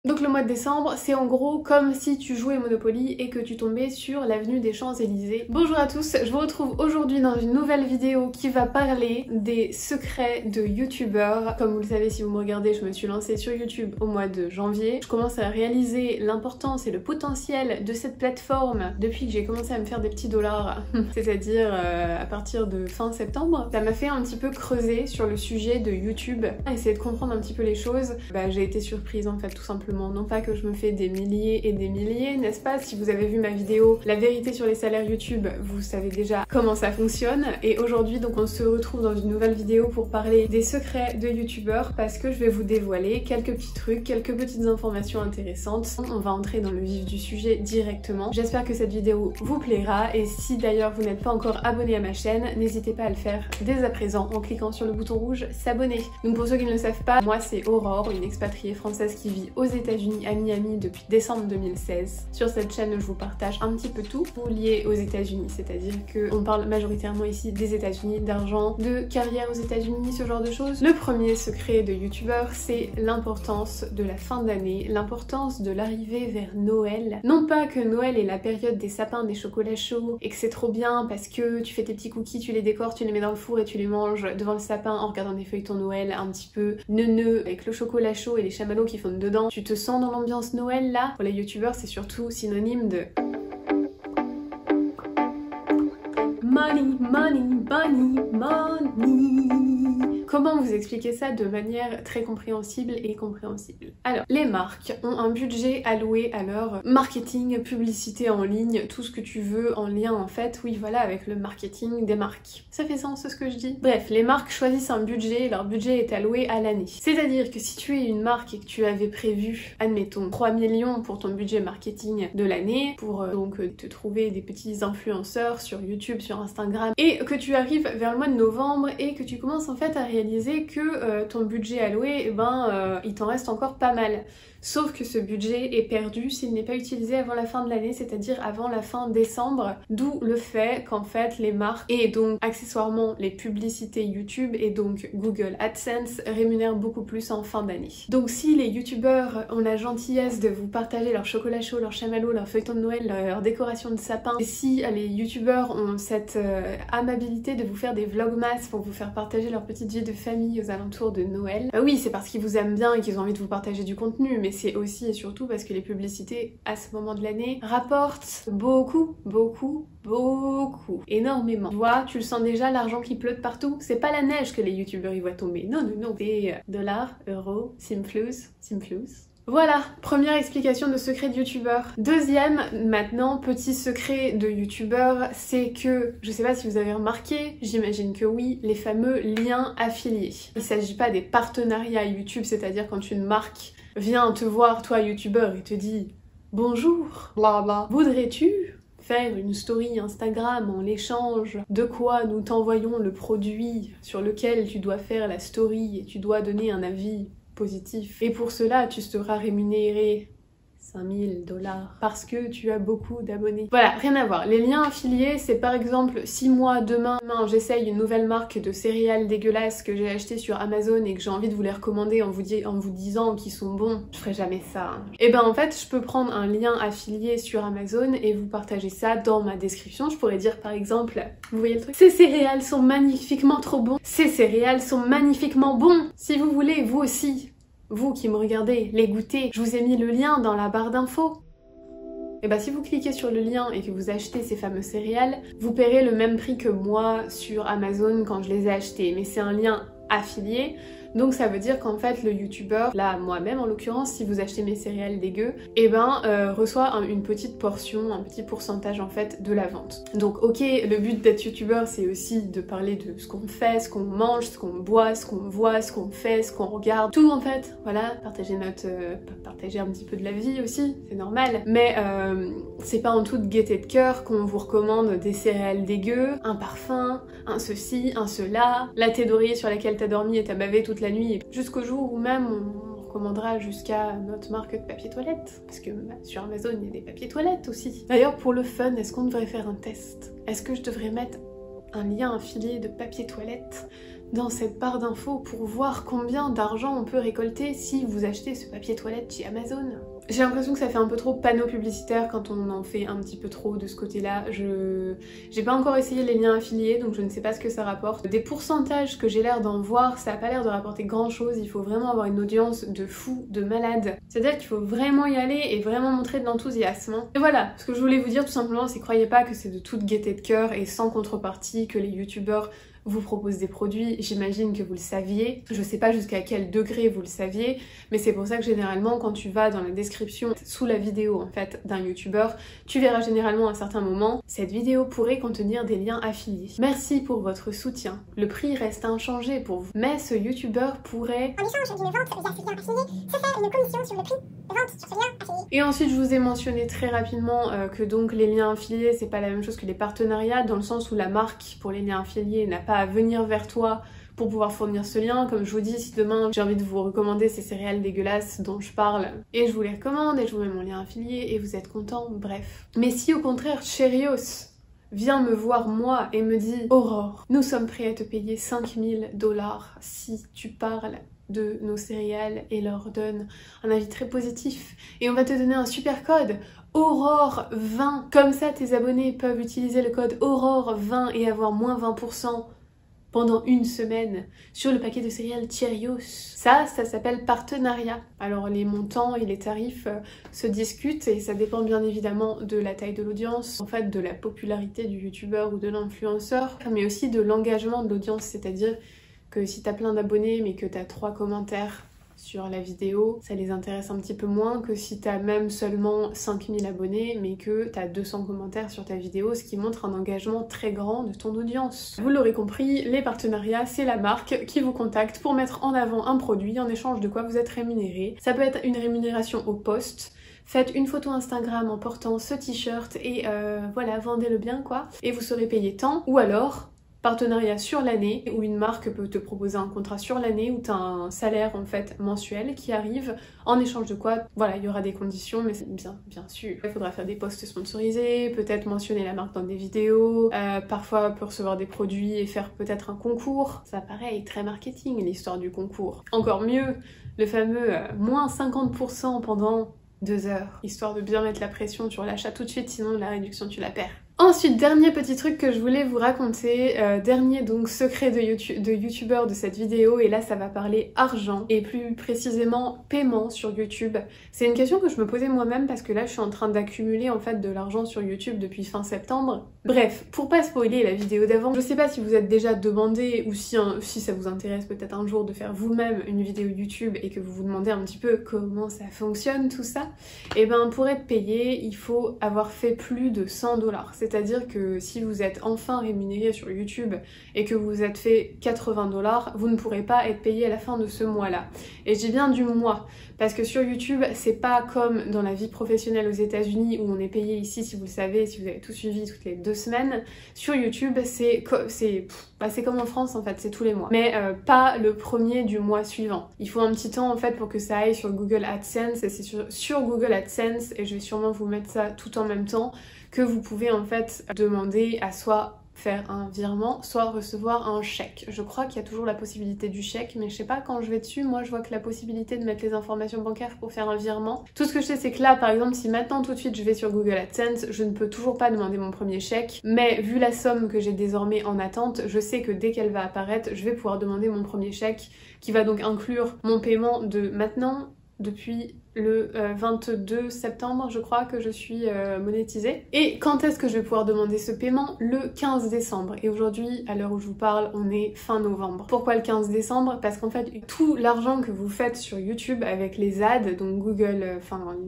Donc le mois de décembre, c'est en gros comme si tu jouais Monopoly et que tu tombais sur l'avenue des Champs-Élysées. Bonjour à tous, je vous retrouve aujourd'hui dans une nouvelle vidéo qui va parler des secrets de youtubeurs. Comme vous le savez si vous me regardez, je me suis lancée sur YouTube au mois de janvier. Je commence à réaliser l'importance et le potentiel de cette plateforme depuis que j'ai commencé à me faire des petits dollars, c'est-à-dire à partir de fin septembre. Ça m'a fait un petit peu creuser sur le sujet de YouTube, essayer de comprendre un petit peu les choses. J'ai été surprise en fait tout simplement. Non pas que je me fais des milliers et des milliers, n'est-ce pas? Si vous avez vu ma vidéo La vérité sur les salaires YouTube, vous savez déjà comment ça fonctionne. Et aujourd'hui donc on se retrouve dans une nouvelle vidéo pour parler des secrets de youtubeurs parce que je vais vous dévoiler quelques petits trucs, quelques petites informations intéressantes. On va entrer dans le vif du sujet directement. J'espère que cette vidéo vous plaira et si d'ailleurs vous n'êtes pas encore abonné à ma chaîne, n'hésitez pas à le faire dès à présent en cliquant sur le bouton rouge s'abonner. Donc pour ceux qui ne le savent pas, moi c'est Aurore, une expatriée française qui vit aux États-Unis à Miami depuis décembre 2016. Sur cette chaîne, je vous partage un petit peu tout lié aux États-Unis, c'est-à-dire que on parle majoritairement ici des États-Unis, d'argent, de carrière aux États-Unis, ce genre de choses. Le premier secret de youtubeur, c'est l'importance de la fin d'année, l'importance de l'arrivée vers Noël. Non pas que Noël est la période des sapins, des chocolats chauds et que c'est trop bien parce que tu fais tes petits cookies, tu les décores, tu les mets dans le four et tu les manges devant le sapin en regardant des feuilletons Noël un petit peu neuneux avec le chocolat chaud et les chamallows qui fondent dedans. Tu te sens dans l'ambiance Noël là. Pour les youtubeurs, c'est surtout synonyme de money, money, money, money. Comment vous expliquer ça de manière très compréhensible et compréhensible? Alors, les marques ont un budget alloué à leur marketing, publicité en ligne, tout ce que tu veux en lien en fait, oui voilà, avec le marketing des marques. Ça fait sens ce que je dis? Bref, les marques choisissent un budget, leur budget est alloué à l'année. C'est-à-dire que si tu es une marque et que tu avais prévu, admettons, 3 millions pour ton budget marketing de l'année, pour donc te trouver des petits influenceurs sur YouTube, sur Instagram, et que tu arrives vers le mois de novembre et que tu commences en fait à réaliser que ton budget alloué, il t'en reste encore pas mal. Sauf que ce budget est perdu s'il n'est pas utilisé avant la fin de l'année, c'est-à-dire avant la fin décembre, d'où le fait qu'en fait les marques et donc accessoirement les publicités YouTube et donc Google AdSense rémunèrent beaucoup plus en fin d'année. Donc si les youtubeurs ont la gentillesse de vous partager leur chocolat chaud, leur chamallow, leur feuilleton de Noël, leur décoration de sapin, et si les youtubeurs ont cette amabilité de vous faire des vlogmas pour vous faire partager leur petite vie de famille aux alentours de Noël, oui c'est parce qu'ils vous aiment bien et qu'ils ont envie de vous partager du contenu, mais c'est aussi et surtout parce que les publicités à ce moment de l'année rapportent beaucoup, énormément. Tu vois, tu le sens déjà, l'argent qui pleut de partout, c'est pas la neige que les youtubeurs y voient tomber, non, c'est dollars, euros, simflous. Voilà, première explication de secret de youtubeur. Deuxième, maintenant, petit secret de youtubeur, c'est que, je sais pas si vous avez remarqué, j'imagine que oui, les fameux liens affiliés. Il s'agit pas des partenariats YouTube, c'est-à-dire quand une marque vient te voir, toi youtubeur, et te dit « Bonjour, blabla, voudrais-tu faire une story Instagram en l'échange de quoi nous t'envoyons le produit sur lequel tu dois faire la story et tu dois donner un avis positif. Et pour cela, tu seras rémunéré 5000 $ parce que tu as beaucoup d'abonnés. » Voilà, rien à voir. Les liens affiliés, c'est par exemple si moi demain j'essaye une nouvelle marque de céréales dégueulasses que j'ai acheté sur Amazon et que j'ai envie de vous les recommander en vous disant qu'ils sont bons, je ferai jamais ça. Et en fait, je peux prendre un lien affilié sur Amazon et vous partager ça dans ma description. Je pourrais dire par exemple, vous voyez le truc? Ces céréales sont magnifiquement trop bons. Ces céréales sont magnifiquement bons. Si vous voulez, vous aussi, vous qui me regardez, les goûter, je vous ai mis le lien dans la barre d'infos. Et si vous cliquez sur le lien et que vous achetez ces fameux céréales, vous paierez le même prix que moi sur Amazon quand je les ai achetés. Mais c'est un lien affilié, donc ça veut dire qu'en fait le youtubeur, là moi-même en l'occurrence, si vous achetez mes céréales dégueu, reçoit une petite portion, un petit pourcentage en fait de la vente. Donc ok, le but d'être youtubeur c'est aussi de parler de ce qu'on fait, ce qu'on mange, ce qu'on boit, ce qu'on voit, ce qu'on fait, ce qu'on regarde, tout en fait, voilà, partager un petit peu de la vie aussi, c'est normal, mais c'est pas en toute gaieté de cœur qu'on vous recommande des céréales dégueu, un parfum, un ceci, un cela, la thé d'oreiller sur laquelle t'as dormi et t'as bavé toute la nuit, jusqu'au jour où même on recommandera jusqu'à notre marque de papier toilette, parce que sur Amazon il y a des papiers toilettes aussi. D'ailleurs pour le fun, est-ce qu'on devrait faire un test? Est-ce que je devrais mettre un lien affilié de papier toilette dans cette barre d'infos pour voir combien d'argent on peut récolter si vous achetez ce papier toilette chez Amazon. J'ai l'impression que ça fait un peu trop panneau publicitaire quand on en fait un petit peu trop de ce côté-là. J'ai pas encore essayé les liens affiliés, donc je ne sais pas ce que ça rapporte. Des pourcentages que j'ai l'air d'en voir, ça a pas l'air de rapporter grand chose. Il faut vraiment avoir une audience de fou, de malade. C'est-à-dire qu'il faut vraiment y aller et vraiment montrer de l'enthousiasme. Et voilà, ce que je voulais vous dire tout simplement, c'est croyez pas que c'est de toute gaieté de cœur et sans contrepartie que les youtubeurs vous propose des produits, j'imagine que vous le saviez. Je sais pas jusqu'à quel degré vous le saviez, mais c'est pour ça que généralement quand tu vas dans la description sous la vidéo en fait d'un youtubeur, tu verras généralement à un certain moment, cette vidéo pourrait contenir des liens affiliés. Merci pour votre soutien. Le prix reste inchangé pour vous, mais ce youtubeur pourrait, en échange d'une vente via ce lien affilié, se faire une commission sur le prix de vente sur ce lien affilié. Et ensuite je vous ai mentionné très rapidement que donc les liens affiliés c'est pas la même chose que les partenariats, dans le sens où la marque pour les liens affiliés n'a pas à venir vers toi pour pouvoir fournir ce lien. Comme je vous dis, si demain j'ai envie de vous recommander ces céréales dégueulasses dont je parle et je vous les recommande et je vous mets mon lien affilié et vous êtes content, bref. Mais si au contraire Cheerios vient me voir moi et me dit Aurore, nous sommes prêts à te payer 5000 $ si tu parles de nos céréales et leur donne un avis très positif et on va te donner un super code Aurore 20, comme ça tes abonnés peuvent utiliser le code Aurore 20 et avoir moins 20% pendant une semaine sur le paquet de céréales Cheerios. Ça s'appelle partenariat. Alors les montants et les tarifs se discutent et ça dépend bien évidemment de la taille de l'audience, en fait de la popularité du youtubeur ou de l'influenceur, mais aussi de l'engagement de l'audience, c'est-à-dire que si t'as plein d'abonnés mais que t'as 3 commentaires sur la vidéo, ça les intéresse un petit peu moins que si t'as même seulement 5000 abonnés mais que t'as 200 commentaires sur ta vidéo, ce qui montre un engagement très grand de ton audience. Vous l'aurez compris, les partenariats, c'est la marque qui vous contacte pour mettre en avant un produit en échange de quoi vous êtes rémunéré. Ça peut être une rémunération au poste. Faites une photo Instagram en portant ce t-shirt et voilà, vendez-le bien quoi. Et vous serez payé tant. Ou alors partenariat sur l'année, où une marque peut te proposer un contrat sur l'année où tu as un salaire en fait mensuel qui arrive, en échange de quoi, voilà, il y aura des conditions, mais c'est bien sûr. Il faudra faire des posts sponsorisés, peut-être mentionner la marque dans des vidéos, parfois on peut recevoir des produits et faire peut-être un concours. Ça pareil, très marketing l'histoire du concours. Encore mieux, le fameux moins 50% pendant 2 heures, histoire de bien mettre la pression sur l'achat tout de suite, sinon la réduction tu la perds. Ensuite, dernier petit truc que je voulais vous raconter, dernier donc secret de youtubeur de cette vidéo, et là ça va parler argent, et plus précisément paiement sur YouTube. C'est une question que je me posais moi-même parce que là je suis en train d'accumuler en fait de l'argent sur YouTube depuis fin septembre. Bref, pour pas spoiler la vidéo d'avant, je sais pas si vous êtes déjà demandé ou si ça vous intéresse peut-être un jour de faire vous-même une vidéo YouTube et que vous vous demandez un petit peu comment ça fonctionne tout ça. Et ben pour être payé, il faut avoir fait plus de 100 $. C'est-à-dire que si vous êtes enfin rémunéré sur YouTube et que vous vous êtes fait 80 $, vous ne pourrez pas être payé à la fin de ce mois-là. Et je dis bien du mois, parce que sur YouTube, c'est pas comme dans la vie professionnelle aux États-Unis où on est payé ici, si vous le savez, si vous avez tout suivi, toutes les 2 semaines. Sur YouTube, c'est comme en France en fait, c'est tous les mois. Mais pas le premier du mois suivant. Il faut un petit temps en fait pour que ça aille sur Google AdSense, et c'est sur Google AdSense, et je vais sûrement vous mettre ça tout en même temps, que vous pouvez en fait demander à soit faire un virement, soit recevoir un chèque. Je crois qu'il y a toujours la possibilité du chèque, mais je sais pas, quand je vais dessus, moi je vois que la possibilité de mettre les informations bancaires pour faire un virement. Tout ce que je sais, c'est que là, par exemple, si maintenant tout de suite je vais sur Google AdSense, je ne peux toujours pas demander mon premier chèque, mais vu la somme que j'ai désormais en attente, je sais que dès qu'elle va apparaître, je vais pouvoir demander mon premier chèque, qui va donc inclure mon paiement de maintenant, depuis le 22 septembre, je crois que je suis monétisée. Et quand est-ce que je vais pouvoir demander ce paiement? Le 15 décembre. Et aujourd'hui, à l'heure où je vous parle, on est fin novembre. Pourquoi le 15 décembre? Parce qu'en fait, tout l'argent que vous faites sur YouTube avec les ads, donc Google,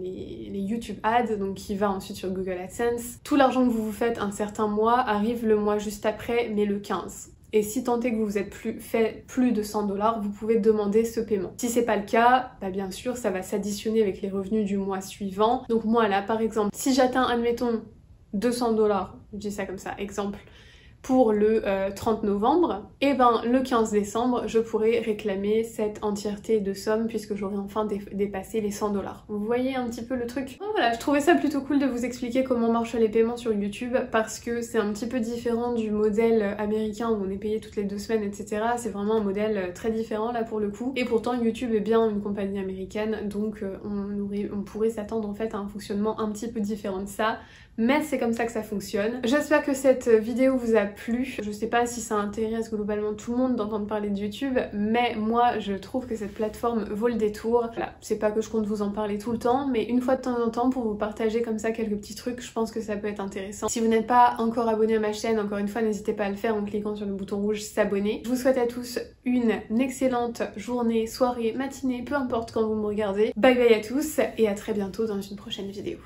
les YouTube ads, donc qui va ensuite sur Google AdSense, tout l'argent que vous faites un certain mois arrive le mois juste après, mais le 15. Et si tant est que vous vous êtes fait plus de 100 $, vous pouvez demander ce paiement. Si c'est pas le cas, bah bien sûr, ça va s'additionner avec les revenus du mois suivant. Donc moi là, par exemple, si j'atteins, admettons, 200 $, je dis ça comme ça, exemple, pour le 30 novembre, et ben le 15 décembre je pourrai réclamer cette entièreté de somme puisque j'aurai enfin dépassé les 100 $. Vous voyez un petit peu le truc? Voilà, je trouvais ça plutôt cool de vous expliquer comment marchent les paiements sur YouTube parce que c'est un petit peu différent du modèle américain où on est payé toutes les 2 semaines, etc. C'est vraiment un modèle très différent là pour le coup. Et pourtant YouTube est bien une compagnie américaine, donc on pourrait s'attendre en fait à un fonctionnement un petit peu différent de ça. Mais c'est comme ça que ça fonctionne. J'espère que cette vidéo vous a plu. Je sais pas si ça intéresse globalement tout le monde d'entendre parler de YouTube, mais moi je trouve que cette plateforme vaut le détour. Voilà, c'est pas que je compte vous en parler tout le temps, mais une fois de temps en temps pour vous partager comme ça quelques petits trucs, je pense que ça peut être intéressant. Si vous n'êtes pas encore abonné à ma chaîne, encore une fois n'hésitez pas à le faire en cliquant sur le bouton rouge s'abonner. Je vous souhaite à tous une excellente journée, soirée, matinée, peu importe quand vous me regardez. Bye bye à tous et à très bientôt dans une prochaine vidéo.